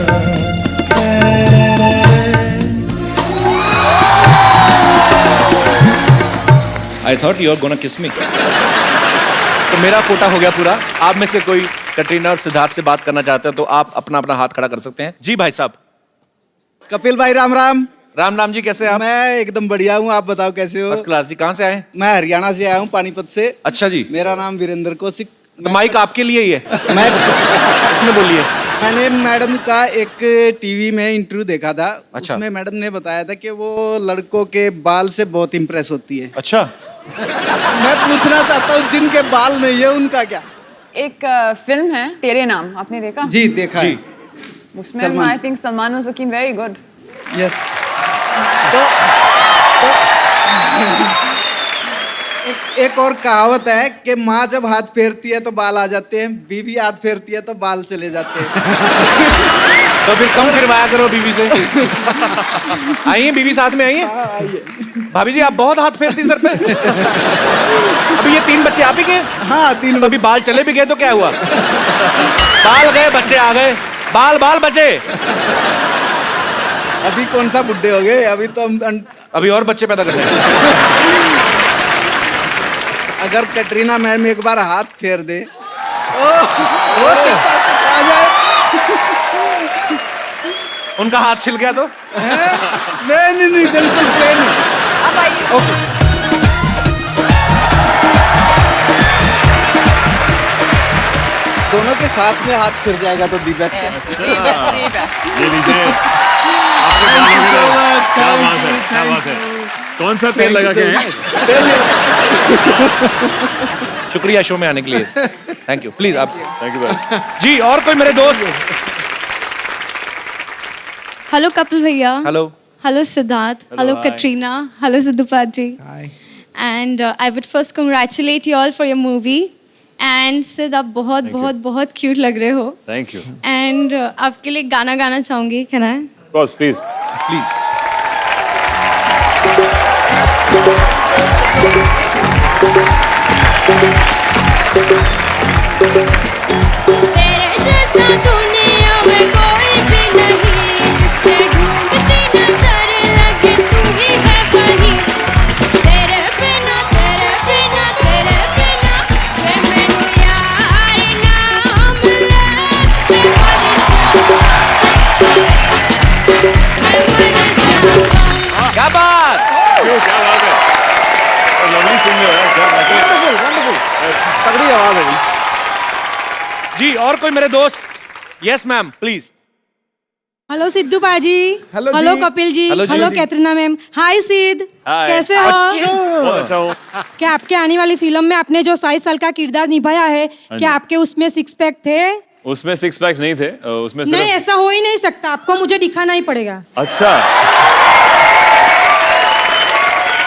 I thought you were gonna kiss me. तो मेरा कोटा हो गया पूरा। आप में से कोई कटरीना और सिद्धार्थ से बात करना चाहते हैं तो आप अपना अपना हाथ खड़ा कर सकते हैं। जी भाई साहब। कपिल भाई राम राम। राम राम जी, कैसे हैं आप? मैं एकदम बढ़िया हूँ, आप बताओ कैसे हो? फर्स्ट क्लास जी। कहाँ से आए? मैं हरियाणा से आया हूँ, पानीपत से। अच्छा जी। मेरा नाम वीरेंद्र कौशिक। तो माइक आपके लिए ही है। मैं इसमें बोलिए। मैंने मैडम का एक टीवी में इंटरव्यू देखा था। अच्छा। उसमें मैडम ने बताया था कि वो लड़कों के बाल से बहुत इम्प्रेस होती है। अच्छा। मैं पूछना चाहता हूँ जिनके बाल नहीं है उनका क्या? एक फिल्म है तेरे नाम, आपने देखा? जी देखा है। उसमें Salman. I think Salman was looking very good. Yes. तो एक और कहावत है कि माँ जब हाथ फेरती है तो बाल आ जाते हैं, बीवी हाथ फेरती है तो बाल चले जाते हैं। तो फिर कम फिरवाया करो बीवी से। आई है बीवी साथ में आई है? आइए। भाभी जी आप बहुत हाथ फेरती सर पे। अभी ये 3 बच्चे आप ही के हैं? हाँ 3 अभी बाल चले भी गए तो क्या हुआ? बाल गए बच्चे आ गए, बाल बाल बचे। अभी कौन सा बुड्ढे हो गए, अभी तो हम अभी और बच्चे पैदा कर रहे हैं। अगर कैटरीना मैम एक बार हाथ फेर दे हो सकता है आ जाए। उनका हाथ छिल गया तो? नहीं बिल्कुल प्लेन है। अब आइए। दोनों के साथ में हाथ फिर जाएगा तो दी बेस्ट है। ये लीजिए आपके बालों में तो- क्या बात है कौन सा तेल लगा के हैं? शुक्रिया शो में आने के लिए। Thank you. प्लीज आप। थैंक यू भाई। जी और कोई मेरे दोस्त? हेलो कपिल भैया। Hello. Hello Siddharth. Hello hi. Katrina. Hello Sidhu paaji ji. And I would first congratulate you all for your movie. And Sidhu आप बहुत बहुत बहुत क्यूट लग रहे हो। Thank you. एंड आपके लिए गाना गाना चाहूंगी, can I? Of course please. तेरे जैसा दुनिया में कोई भी नहीं, जिसे ढूंढती नजर लगे तू ही है वही। तेरे बिना वे मैनू यार ना मिले, मैं मर जाऊं। क्या बात? क्या बात है लवली सिंगर है क्या बात है। तगड़ी आवाज है जी। और कोई मेरे दोस्त? Yes ma'am please. Hello Sidhu paaji. Hello hello ji. Kapil ji. Hello ji. Hello Katrina ma'am. Hi Sidhu, hi. कैसे हो? बहुत अच्छा हूँ। क्या आपके आने वाली फिल्म में आपने जो 27 साल का किरदार निभाया है, क्या आपके उसमें 6 पैक थे? उसमें 6 पैक्स नहीं थे उसमें नहीं, सिर्फ ऐसा हो ही नहीं सकता, आपको मुझे दिखाना ही पड़ेगा। अच्छा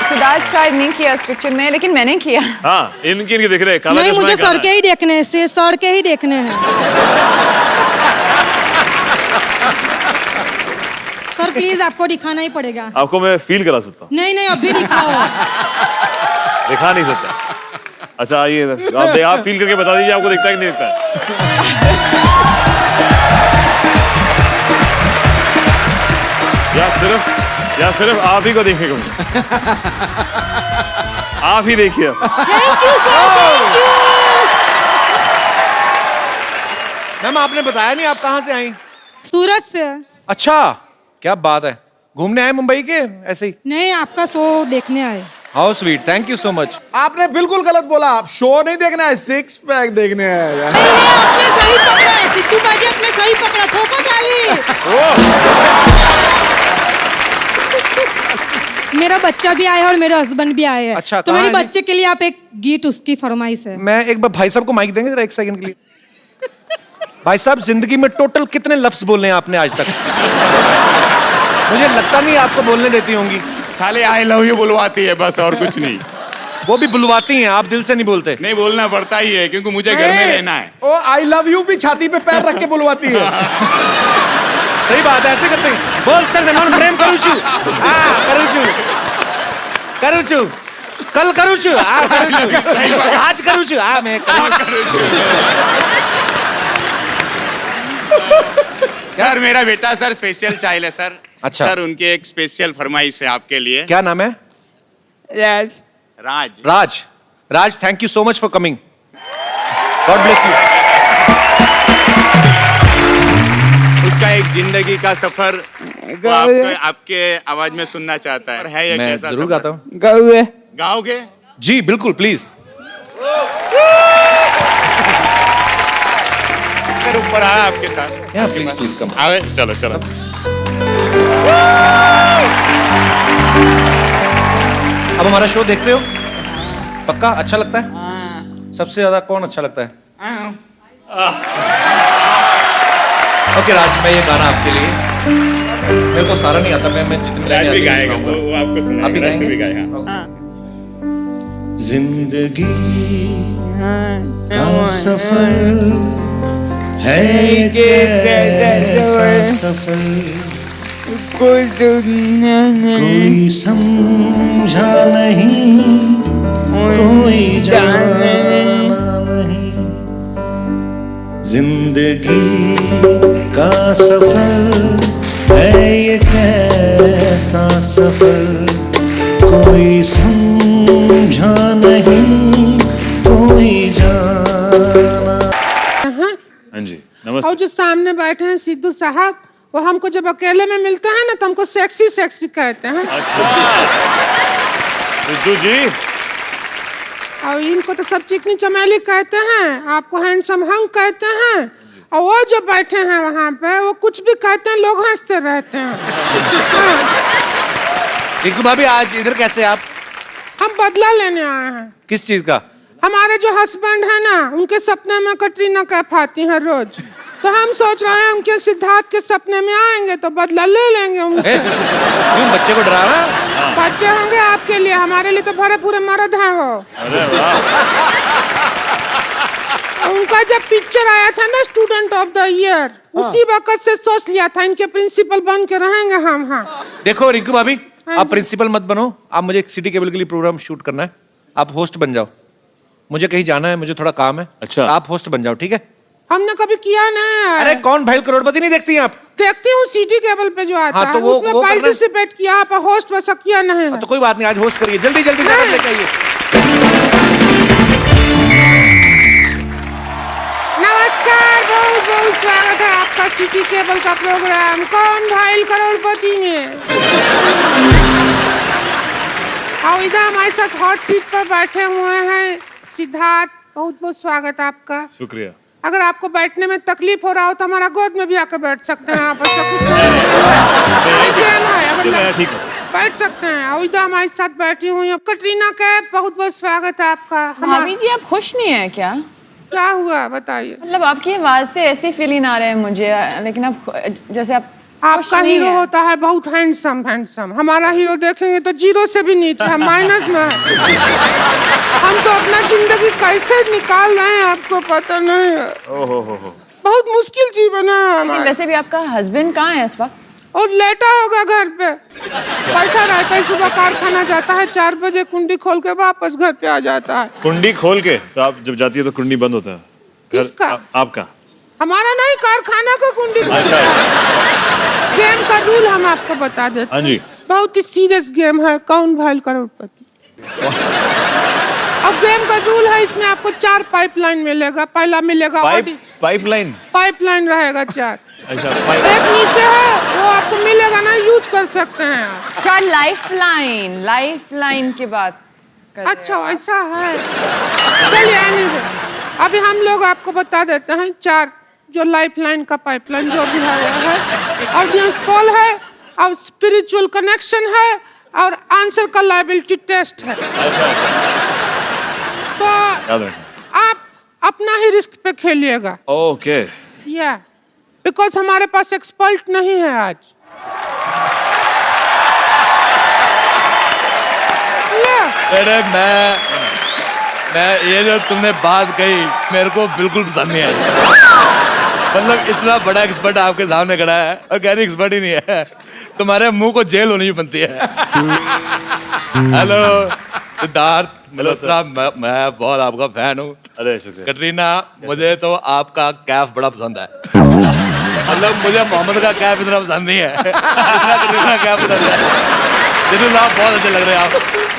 सिद्धार्थ शायद नहीं किया इस पिक्चर में, लेकिन मैंने किया। हाँ इनके दिख रहे काला नहीं, चश्मा मुझे है, काला सर के ही देखने हैं, सर के ही देखने हैं। सर प्लीज आपको दिखाना ही पड़ेगा। आपको मैं फील करा सकता हूँ। नहीं अभी दिखाओ। दिखा नहीं सकता। अच्छा आइए आप फील करके बता दीजिए आपको दिखता है कि नहीं दिखता है। या सिर्फ आप ही को देखने को मिले। आप ही देखिए। Thank you sir, thank you. Ma'am आपने बताया नहीं आप कहाँ से आई? सूरत से। अच्छा क्या बात है। घूमने आए मुंबई के ऐसे ही? नहीं, आपका शो देखने आए। How sweet, thank you so much. आपने बिल्कुल गलत बोला। आप शो नहीं देखना है, 6 पैक देखने हैं। आपने सही पकड़ा है सिद्धू बाजी, आपने सही पकड़ा। थोपा डाली। मेरा बच्चा भी आया है और मेरे हस्बैंड भी आए हैं। अच्छा, तो कहाँ मेरे है जी? बच्चे के लिए आप एक गीत, उसकी फरमाइश है। मैं एक बार भाई साहब को माइक देंगे जरा 1 सेकंड के लिए? भाई साहब जिंदगी में टोटल कितने लफ्ज बोले हैं आपने आज तक? मुझे लगता नहीं आपको बोलने देती होंगी। खाली आई लव यू बुलवाती है बस, और कुछ नहीं। वो भी बुलवाती हैं, आप दिल से नहीं बोलते? नहीं, बोलना पड़ता ही है क्योंकि मुझे घर में रहना है। ओ आई लव यू भी छाती पे पैर रख के बुलवाती है। सही बात है, ऐसे करते हैं। बोलते हैं मन प्रेम करूँ छू, हाँ करूँ छू, कल करूँ छू, हाँ करूँ छू, आज करूँ छू, हाँ मैं करूँ छू। सर मेरा बेटा सर स्पेशल चाइल्ड है सर। अच्छा। सर उनकी एक स्पेशल फरमाइश है आपके लिए। क्या नाम है? Raj. Raj. Raj thank you so much for coming. God bless you. उसका एक जिंदगी का सफर वो आपके आवाज में सुनना चाहता है ये मैं कैसा जरूर सफर? गाता हूँ। गाओगे? जी बिल्कुल प्लीज। सर ऊपर आया आपके साथ। Please come. आवे चलो चलो। अब हमारा शो देखते हो? पक्का अच्छा लगता है? सबसे ज्यादा कौन अच्छा लगता है? ओके राज, मैं ये गाना आपके लिए, मेरे को सारा नहीं आता, मैं जितने राज भी गाएगा, वो आपको सुनाएगा। आप भी गाएंगे? भी गाएगा। जिंदगी का सफर है कैसा सफर, कोई समझा नहीं, कोई जाना नहीं। जिंदगी का सफर है ये कैसा सफर, कोई समझा नहीं, कोई जाना। हाँ जी, नमस्ते। और जो सामने बैठे हैं सिद्धू साहब, वो हमको जब अकेले में मिलते हैं ना तो हमको सेक्सी सेक्सी कहते हैं। सिद्धू जी। और इनको तो सब चिकनी चमेली कहते हैं, आपको हैंडसम हंग कहते हैं, और वो जो बैठे हैं वहाँ पे वो कुछ भी कहते हैं, लोग हंसते रहते हैं। रिंकू भाभी आज इधर कैसे आप? हम बदला लेने आए हैं। किस चीज का? हमारे जो हस्बैंड है ना, उनके सपने में कटरीना कैफ आती है रोज, तो हम सोच रहे हैं उनके सिद्धार्थ के सपने में आएंगे तो बदला ले लेंगे उनसे। क्यों बच्चे को डराना? बच्चे होंगे आपके लिए, हमारे लिए तो भरे पूरे मर्द हैं वो। अरे वाह। उनका जब पिक्चर आया था ना स्टूडेंट ऑफ द ईयर, उसी वक्त से सोच लिया था इनके प्रिंसिपल बन के रहेंगे हम। हाँ देखो रिंकू भाभी, आप प्रिंसिपल मत बनो, आप मुझे एक सिटी केबल के लिए प्रोग्राम शूट करना है, आप होस्ट बन जाओ। मुझे कहीं जाना है, मुझे थोड़ा काम है। अच्छा, आप होस्ट बन जाओ, ठीक है? हमने कभी किया नहीं। अरे कौन भाई करोड़पति नहीं देखती हैं आप? देखती हूँ सिटी केबल पे जो आता हाँ, तो है, वो उसमें पार्टिसिपेट किया, आप होस्ट वैसा किया नहीं है। तो कोई बात नहीं, आज होस्ट करिए, जल्दी जल्दी लेके आइए। नमस्कार, बहुत बहुत स्वागत है आपका सिटी केबल का प्रोग्राम कौन भाई करोड़पति में। और इधर हमारे साथ हॉट सीट पर बैठे हुए हैं सिद्धार्थ, बहुत बहुत स्वागत आपका। शुक्रिया। अगर आपको बैठने में तकलीफ हो रहा हो तो हमारा गोद में भी आकर बैठ सकते हैं आप। ठीक है, बैठ सकते हैं। और इधर हमारे साथ बैठी हुई है कटरीना कैफ, बहुत बहुत स्वागत है आपका। भाभी जी आप खुश नहीं है क्या? क्या हुआ बताइए। मतलब आपकी आवाज से ऐसी फीलिंग आ रहे हैं मुझे, लेकिन आप जैसे आप आपका हीरो होता है बहुत हैंडसम हैंडसम, हमारा हीरो देखेंगे तो जीरो से भी नीचे है, माइनस में है। हम तो अपना जिंदगी कैसे निकाल रहे हैं आपको पता नहीं है। ओहो, बहुत मुश्किल जीवन है हमारा। वैसे भी आपका हस्बैंड कहाँ है इस वक्त? और लेटा होगा घर पे, बैठा रहता है, सुबह कारखाना जाता है 4 बजे, कुंडी खोल के वापस घर पे आ जाता है। कुंडी खोल के? तो आप जब जाती है तो कुंडी बंद होता है? किसका? आपका? हमारा नहीं, कारखाना का कुंडी। गेम का रूल हम आपको बता देते हैं। हाँ जी। बहुत ही सीरियस गेम है, कौन भाई करोड़पति। अब गेम का रूल है, इसमें आपको 4 पाइपलाइन मिलेगा। पहला मिलेगा पाइपलाइन रहेगा 4। अच्छा, एक नीचे है वो आपको मिलेगा ना, यूज कर सकते हैं आप। 4 लाइफलाइन की बात कर। अच्छा ऐसा है, चलिए anyway, अभी हम लोग आपको बता देते हैं 4 जो लाइफलाइन का पाइपलाइन जो भी है, ऑडियंस पोल है, और स्पिरिचुअल कनेक्शन है, और आंसर का लायबिलिटी टेस्ट है। तो आप अपना ही रिस्क पे खेलिएगा। ओके। या बिकॉज हमारे पास एक्सपर्ट नहीं है आज। अरे मैं ये जो तुमने बात कही मेरे को बिल्कुल पसंद नहीं आई। मतलब इतना बड़ा एक्सपर्ट आपके सामने खड़ा है और कह रही एक्सपर्ट ही नहीं है, तुम्हारे मुंह को जेल होनी बनती है। हेलो सिद्धार्थ, मैं बहुत आपका फैन हूँ। अरे शुक्रिया। कटरीना, मुझे तो आपका कैफ बड़ा पसंद है। मतलब मुझे मोहम्मद का कैफ इतना पसंद नहीं है जितना कटरीना कैफ पसंद है। सिद्धू साहब बहुत अच्छे लग रहे हैं आप,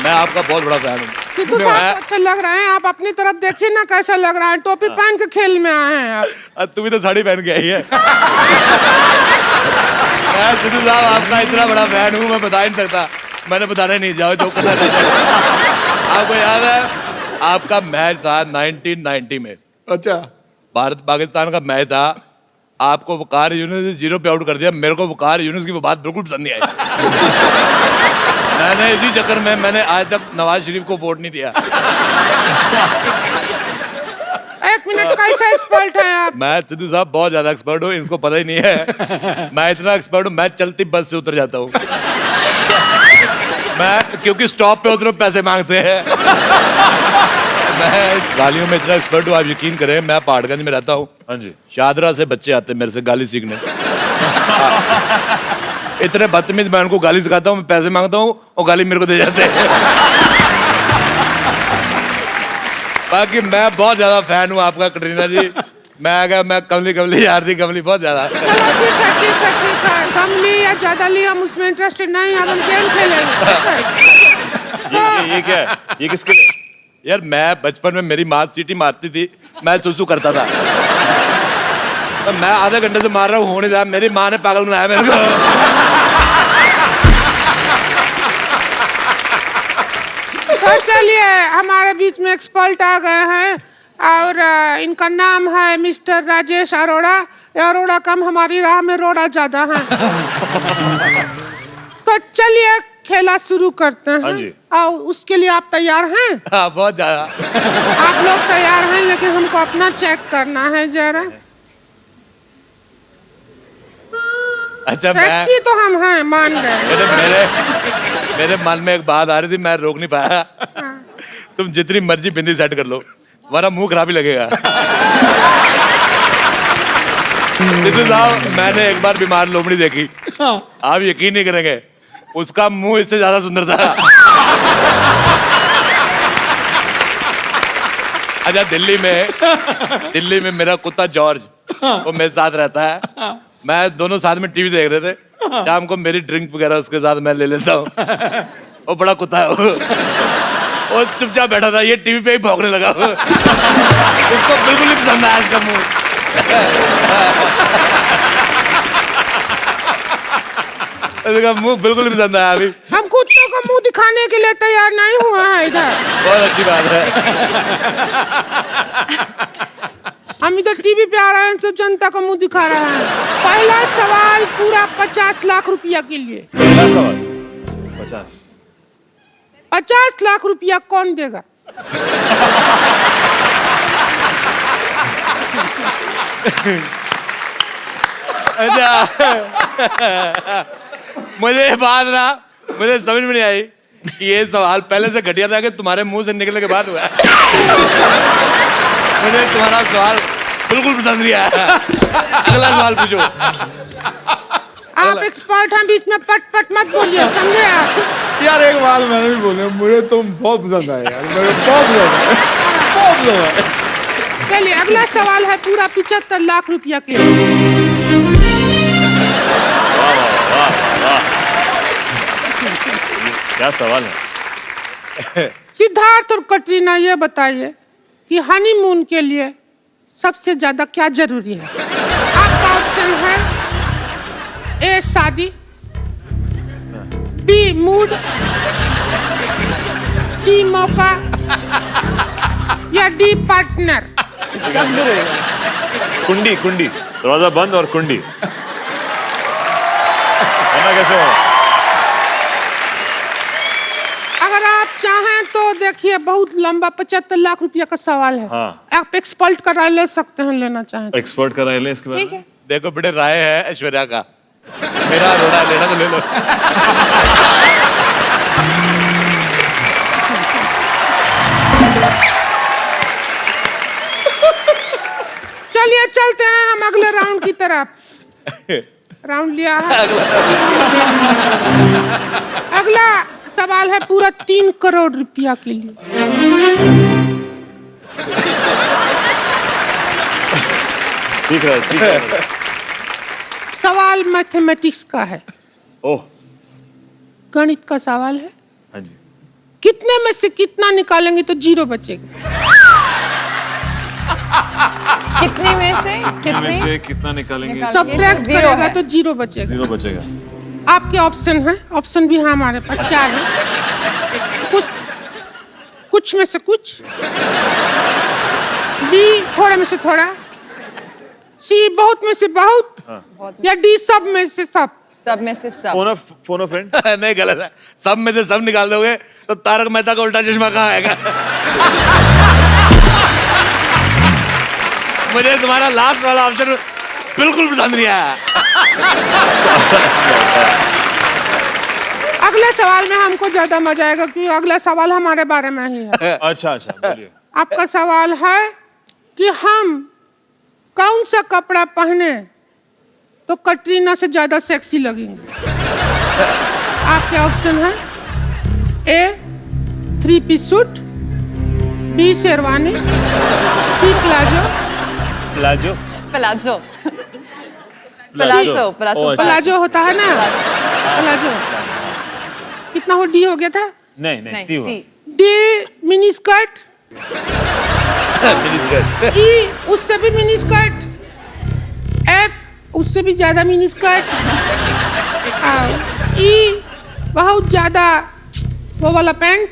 मैं आपका बहुत बड़ा फैन हूँ। सिद्धू साहब अच्छे लग रहे हैं, आप अपनी तरफ देखिए ना कैसा लग रहा है, टोपी पहन के खेल में आए हैं आप। तुम भी तो साड़ी पहन के आई है। मैं सिद्धू साहब आपका इतना बड़ा फैन हूँ, मैं बता ही नहीं सकता, मैंने बताना नहीं, जाओ जो करना चाहिए। आपको याद है आपका मैच था 1990 में? अच्छा, भारत पाकिस्तान का मैच था, आपको वकार यूनुस ने 0 पे आउट कर दिया। मेरे को वकार यूनुस की वो बात बिल्कुल पसंद नहीं आई। मैंने इसी चक्कर में मैंने आज तक नवाज शरीफ को वोट नहीं दिया। 1 मिनट, कैसा एक्सपर्ट है आप? मैं सिद्धू साहब बहुत ज्यादा एक्सपर्ट हूँ, इनको पता ही नहीं है। मैं इतना एक्सपर्ट हूँ, मैं चलती बस से उतर जाता हूँ। मैं क्योंकि स्टॉप पे उतरो पैसे मांगते हैं। मैं गालियों में इतना एक्सपर्ट हूँ, आप यकीन करें। मैं पहाड़गंज में रहता हूँ। हाँ जी। शादरा से बच्चे आते हैं मेरे से गाली सीखने। इतने बदतमीज, मैं उनको गाली सिखाता हूँ, मैं पैसे मांगता हूँ और गाली मेरे को दे जाते हैं। बाकी मैं बहुत ज्यादा फैन हूँ आपका कटरीना जी। मैं कमली कमली यार थी, कमली बहुत ज्यादा। चलो ठीक है। कम ली या ज्यादा ली, हम उसमें इंटरेस्टेड नहीं, अब हम गेम खेलेंगे। ये क्या है? ये किसके लिए? यार मैं बचपन में मेरी माँ सीटी मारती थी, मैं सुसु करता था। तो मैं आधे घंटे से मार रहा हूँ, होने जा, मेरी माँ ने पागल बनाया मेरे को। तो चलिए, हमारे बीच में एक्सपर्ट आ गए हैं और इनका नाम है मिस्टर राजेश अरोड़ा। अरोड़ा कम, हमारी राह में रोड़ा ज्यादा है। तो चलिए खेला शुरू करते हैं। हाँ जी। और उसके लिए आप तैयार हैं? हाँ, बहुत ज्यादा। आप लोग तैयार हैं, लेकिन हमको अपना चेक करना है जरा। अच्छा, टैक्सी तो हम हैं, मान गए। मेरे मन में एक बात आ रही थी, मैं रोक नहीं पाया। तुम जितनी मर्जी बिंदी सेट कर लो, तुम्हारा मुंह खराब ही लगेगा। सिद्धू साहब, मैंने एक बार बीमार लोमड़ी देखी, आप यकीन नहीं करेंगे, उसका मुंह इससे ज्यादा सुंदर था। अच्छा, दिल्ली में मेरा कुत्ता जॉर्ज, वो मेरे साथ रहता है। मैं दोनों साथ में टीवी देख रहे थे, शाम को मेरी ड्रिंक वगैरह उसके साथ मैं ले लेता हूँ। वो बड़ा कुत्ता है वो चुपचाप बैठा था, ये टीवी पे ही भौंकने लगा। उसको बिल्कुल ही पसंद आया इसका मुंह। इसका मुंह बिल्कुल ही पसंद आया। अभी हम कुत्तों का मुंह दिखाने के लिए तैयार नहीं हुआ है इधर। बहुत अच्छी बात है। हम इधर टीवी पे आ रहे हैं तो जनता का मुंह दिखा रहे हैं। पहला सवाल पूरा 50 लाख रुपया के लिए। पहला सवाल 50 लाख रुपया कौन देगा? मुझे बात ना, मुझे समझ में नहीं आई कि ये सवाल पहले से घटिया था कि तुम्हारे मुंह से निकलने के बाद हुआ। मुझे तुम्हारा सवाल बिल्कुल पसंद नहीं आया। अगला सवाल पूछो। आप एक्सपर्ट हैं, बीच में पट पट मत बोलिए, समझे आप? यार एक बात मैंने भी बोली, मुझे तुम बहुत पसंद आए यार, मेरे बहुत पसंद आए। चलिए, अगला सवाल है पूरा 75 लाख रुपया के। क्या सवाल है? सिद्धार्थ और कटरीना, ये बताइए कि हनीमून के लिए सबसे ज्यादा क्या जरूरी है? आपका ऑप्शन है ए शादी, बी मूड, सी मौका या डी पार्टनर। सब जरूरी है। कुंडी, दरवाजा बंद और कुंडी। कैसे हो? अगर आप चाहें तो देखिए, बहुत लंबा 75 लाख रुपया का सवाल है। हाँ। आप एक्सपर्ट का राय ले सकते हैं, लेना चाहें तो। एक्सपर्ट का राय ले इसके बारे में। देखो बेटे, राय है ऐश्वर्या का, मेरा रोड़ा लेना तो ले लो। चलिए चलते हैं हम अगले राउंड की तरफ। राउंड लिया है। अगला सवाल है पूरा 3 करोड़ रुपया के लिए। सीख रहा है। सवाल मैथमेटिक्स का है। ओह, गणित का सवाल है। हाँ जी। कितने में से कितना निकालेंगे तो 0 बचेगा? कितने में से कितना निकालेंगे? सब्ट्रैक्ट करेगा तो 0 बचेगा। 0 बचेगा। आपके ऑप्शन है, ऑप्शन भी है हमारे पास 4 है। कुछ में से कुछ, बी थोड़े में से थोड़ा, सी बहुत में से बहुत, या डी सब में से सब। सब में से सब। Phone of friend. नहीं, गलत है। सब में से सब निकाल दोगे तो तारक मेहता का उल्टा चश्मा कहाँ आएगा? मुझे तुम्हारा लास्ट वाला ऑप्शन बिल्कुल पसंद नहीं आया। अगले सवाल में हमको ज्यादा मजा आएगा क्योंकि अगला सवाल हमारे बारे में ही है। अच्छा बोलिए। आपका सवाल है कि हम कौन सा कपड़ा पहने तो कटरीना से ज्यादा सेक्सी लगेंगे। आपके ऑप्शन है ए 3 पीस सूट, बी शेरवानी, सी प्लाजो। प्लाजो प्लाजो होता है ना, प्लाजो। कितना हो, डी हो गया था? नहीं सी हुआ। डी मिनी स्कर्ट, ई उससे भी मिनी स्कर्ट, एफ उससे भी ज्यादा मिनी स्कर्ट, ई बहुत ज्यादा वो वाला पैंट,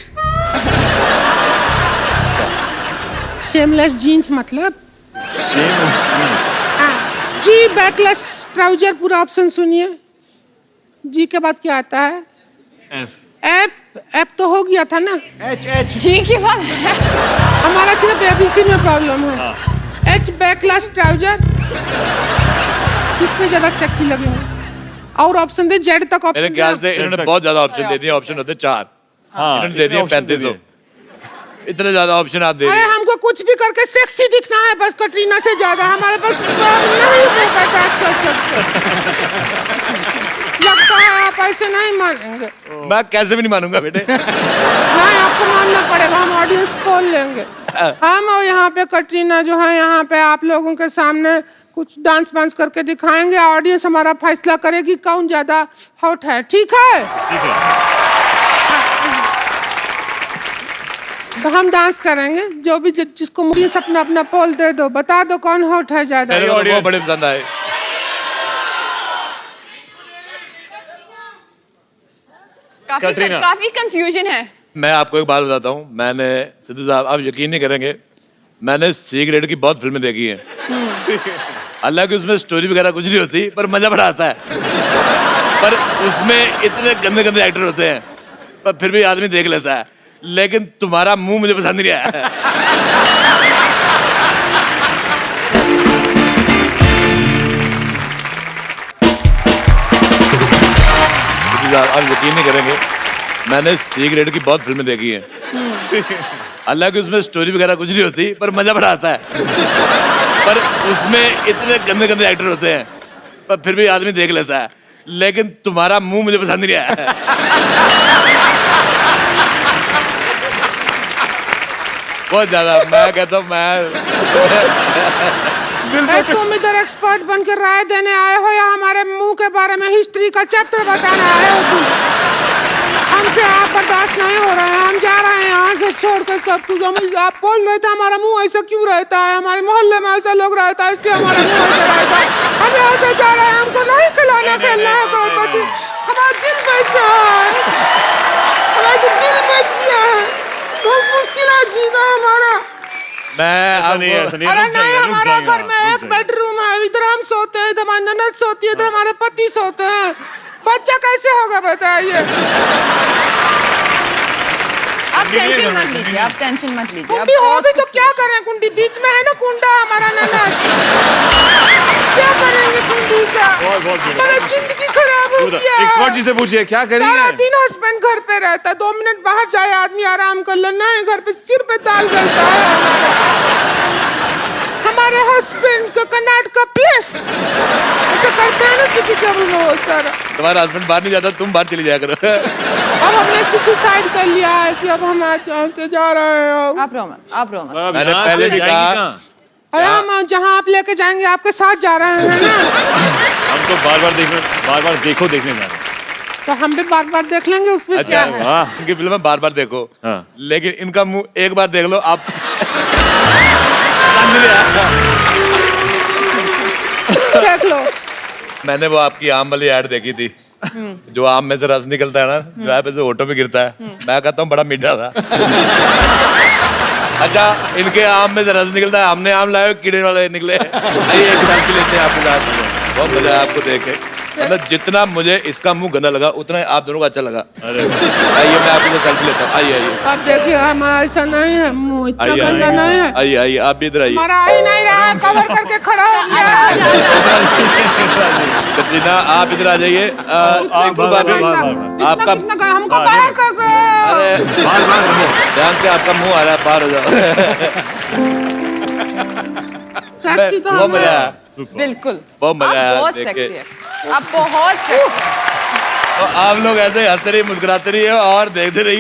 शेमलेस जीन्स मतलब, जी बैकलेस ट्राउजर। पूरा ऑप्शन सुनिए। जी के बाद क्या आता है? एफ तो हो गया था ना। एच जी के बाद हमारा सिर्फ एबीसी में प्रॉब्लम है। एच बैकलेस ट्राउजर किस पे ज्यादा सेक्सी लगेंगे? और ऑप्शन दे, जेड तक ऑप्शन। मेरे ख्याल से इन्होंने बहुत ज्यादा ऑप्शन दे दिए। ऑप्शन होते 4, इन्होंने दे दिए 3500। इतने ज्यादा ऑप्शन आप दे अरे हमको कुछ भी करके सेक्सी दिखना है बस, कटरीना से ज्यादा। हमारे पास नहीं बर्दाश्त कर सकते। लगता है आप ऐसे नहीं मानेंगे। मैं कैसे भी नहीं मानूंगा बेटे। नहीं, आपको मानना पड़ेगा। हम ऑडियंस पोल लेंगे। हम और यहाँ पे कटरीना जो है, यहाँ पे आप लोगों के सामने कुछ डांस वांस करके दिखाएंगे। ऑडियंस हमारा फैसला करेगी कौन ज्यादा हॉट है। ठीक है? तो हम डांस करेंगे। जो भी जिसको मुझे अपना अपना पोल दे दो, बता दो कौन हॉट है ज्यादा। वो बड़े पसंद आए। काफी कंफ्यूजन है। मैं आपको एक बात बताता हूँ। मैंने, सिद्धू साहब आप यकीन नहीं करेंगे, मैंने सी ग्रेड की बहुत फिल्में देखी हैं। हालांकि उसमें स्टोरी वगैरह कुछ नहीं होती, पर मजा बड़ा आता है। पर उसमें इतने गंदे गंदे एक्टर होते हैं, पर फिर भी आदमी देख लेता है। लेकिन तुम्हारा मुंह मुझे पसंद नहीं आया। आप यकीन नहीं करेंगे, मैंने सी ग्रेड की बहुत फिल्में देखी हैं। हालांकि उसमें स्टोरी वगैरह कुछ नहीं होती, पर मजा बड़ा आता है। पर उसमें इतने गंदे गंदे एक्टर होते हैं, पर फिर भी आदमी देख लेता है। लेकिन तुम्हारा मुंह मुझे पसंद नहीं आया। बहुत ज्यादा। मैं कहता हूँ तुम इधर एक्सपर्ट बनकर राय देने आए हो या हमारे मुंह के बारे में हिस्ट्री का चैप्टर बताने आए हो तुम? हमसे आप बर्दाश्त नहीं हो रहे हैं। हम जा रहे हैं यहाँ से छोड़कर सब कुछ। आप बोल रहे थे हमारा मुंह ऐसा क्यों रहता है, हमारे मोहल्ले में ऐसा लोग रहता है, इसलिए हमारा मुंह ऐसा रहता है। हम यहाँ से जा रहे हैं। हमको नहीं खिलाना खेलना है करोड़पति। हमारा दिल बैठ गया है, हमारा दिल बैठ गया है। बहुत मुश्किल है जीना हमारा। ऐसा नहीं, अरे नहीं, हमारा घर में एक बेडरूम है। इधर हम सोते हैं, इधर हमारी ननद सोती है, इधर हमारे पति सोते हैं। बच्चा कैसे होगा बताइए? आप टेंशन मत लीजिए, आप टेंशन मत लीजिए। कुंडी हो भी तो क्या करें? कुंडी बीच में है ना कुंडा हमारा ननद। क्या करेंगे कुंडी का? हमारी जिंदगी खराब हो गया। एक्सपर्ट जी से पूछिए क्या करेंगे। सारा दिन हस्बैंड घर पे रहता है, 2 मिनट बाहर जाए आदमी आराम कर लेना है। घर पे सिर पे दाल गलता है। हमारे हस्बैंड का कर्नाटक प्लेस ऐसा करते हैं ना सिटी के वो सारा। तुम्हारा हस्बैंड बाहर नहीं जाता, तुम बाहर चली जाया करो। अब हमने डिसाइड कर लिया है कि अब हम आज यहाँ से जा रहे हैं। आप रोमन। मैंने पहले भी कहा। अरे हम जहाँ आप लेके जाएंगे आपके साथ जा रहे हैं ना। हम तो बार बार देखो देखने जा रहे हैं। तो हम भी बार बार देख लेंगे, उसमें क्या है। इनकी फिल्म बार बार देखो, लेकिन इनका मुंह एक बार देख लो आप। देख लो। मैंने वो आपकी आम वाली ऐड देखी थी, जो आम में से रस निकलता है ना, जो है पे ऑटो में गिरता है। मैं कहता हूँ बड़ा मीठा था। अच्छा, इनके आम में से रस निकलता है, हमने आम लाए कीड़े वाले निकले। एक सेल्फी लेते हैं आपके साथ, बहुत मजा है आपको देख के। मतलब जितना मुझे इसका मुंह गंदा लगा उतना ही आप दोनों को अच्छा लगा। अरे आइए मैं आपके साथ सेल्फी लेता हूँ। आइए आइए अब देखिए हमारा ऐसा नहीं है, मुंह इतना आइए गंदा नहीं है। आइए आइए आप भी इधर आइए। हमारा आ ही नहीं रहा है, कवर करके खड़ा हो गया। कटरीना आप इधर आ जाइए। देखो भाभी आपका हमको बाहर कर दो। अरे ध्यान से आपका मुंह आ रहा है, बाहर हो जाओ। सेक्सी तो बहुत मजा आया, बिल्कुल बहुत मजा आया बहुत देख के। सेक्सी है, आप बहुत सेक्सी। तो आप लोग ऐसे हंसते रहिए, मुस्कुराते रहिए और देखते रहिए।